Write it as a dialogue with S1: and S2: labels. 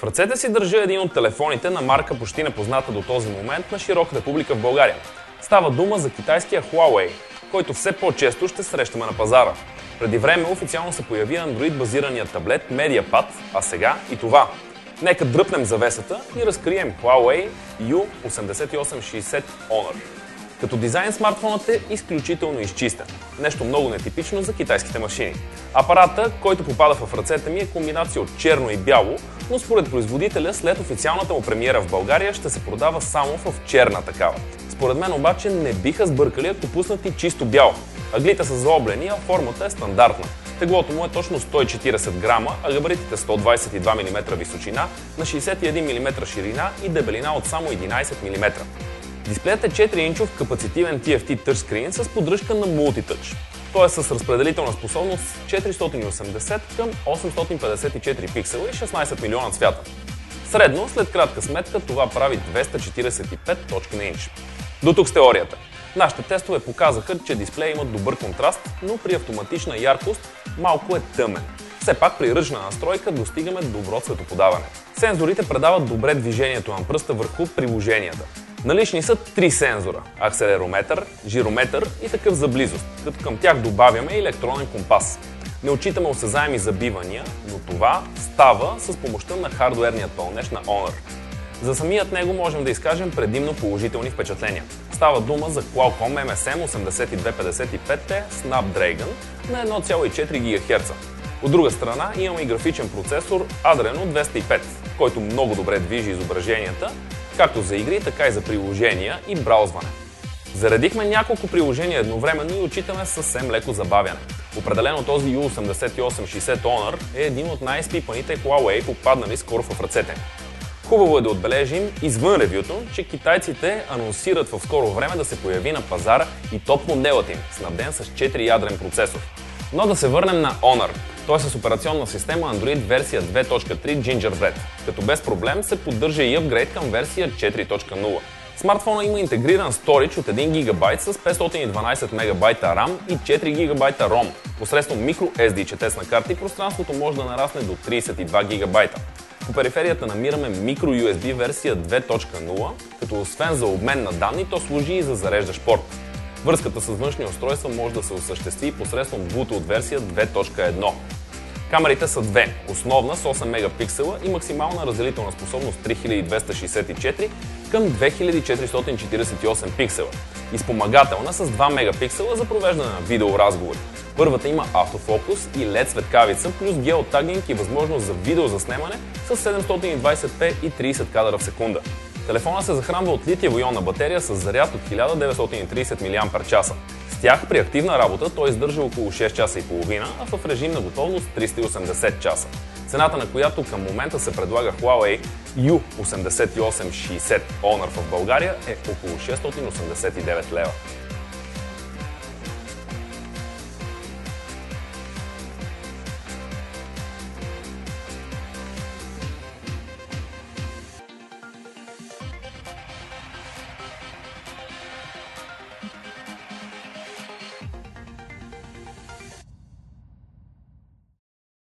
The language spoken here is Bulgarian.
S1: В ръцете си държа един от телефоните на марка почти непозната до този момент на широката публика в България. Става дума за китайския Huawei, който все по-често ще срещаме на пазара. Преди време официално се появи Android-базираният таблет MediaPad, а сега и това. Нека дръпнем завесата и разкрием Huawei U8860 Honor. Като дизайн смартфонът е изключително изчистен. Нещо много нетипично за китайските машини. Апарата, който попада в ръцете ми, е комбинация от черно и бяло, но според производителя след официалната му премиера в България ще се продава само в черна такава. Според мен обаче не биха сбъркали, ако пуснат и чисто бяло. Аглите са заоблени, а формата е стандартна. Теглото му е точно 140 грама, а габаритите 122 мм височина, на 61 мм ширина и дебелина от само 11 мм. Дисплеят е 4-инчов капацитивен TFT touchscreen с поддръжка на Multitouch. Той е с разпределителна способност 480 към 854 пиксела и 16 милиона цвята. Средно, след кратка сметка, това прави 245 точки на инч. До тук с теорията. Нашите тестове показаха, че дисплея има добър контраст, но при автоматична яркост малко е тъмен. Все пак при ръчна настройка достигаме добро цветоподаване. Сензорите предават добре движението на пръста върху приложенията. Налични са 3 сензора – акселерометър, жирометър и такъв за близост, като към тях добавяме електронен компас. Не отчитаме осезаеми забивания, но това става с помощта на хардуерният пълнеж на Honor. За самият него можем да изкажем предимно положителни впечатления. Става дума за Qualcomm MSM 8255T Snapdragon на 1,4 ГГц. От друга страна имаме и графичен процесор Adreno 205, който много добре движи изображенията, както за игри, така и за приложения и браузване. Заредихме няколко приложения едновременно и отчитаме съвсем леко забавяне. Определено този U8860 Honor е един от най-изпипаните Huawei, попаднали скоро в ръцете. Хубаво е да отбележим извън ревюто, че китайците анонсират в скоро време да се появи на пазара и топ моделът им, снабден с 4-ядрен процесор. Но да се върнем на Honor. Той е с операционна система Android версия 2.3 Gingerbread, като без проблем се поддържа и апгрейд към версия 4.0. Смартфона има интегриран сторидж от 1 ГБ с 512 МБ RAM и 4 ГБ ROM. Посредством microSD четесна карта и пространството може да нарасне до 32 ГБ. По периферията намираме microUSB версия 2.0, като освен за обмен на данни, то служи и за зареждащ порт. Връзката с външни устройства може да се осъществи посредством Bluetooth версия 2.1. Камерите са две, основна с 8 мегапиксела и максимална разделителна способност 3264 към 2448 пиксела и спомагателна с 2 мегапиксела за провеждане на видеоразговори. Първата има автофокус и LED светкавица плюс геотагинг и възможност за видеозаснемане с 720p и 30 кадра в секунда. Телефона се захранва от литиево-ионна батерия с заряд от 1930 мАч. С тях при активна работа той издържа около 6 часа и половина, а в режим на готовност 380 часа. Цената на която към момента се предлага Huawei U8860 Honor в България е около 689 лева.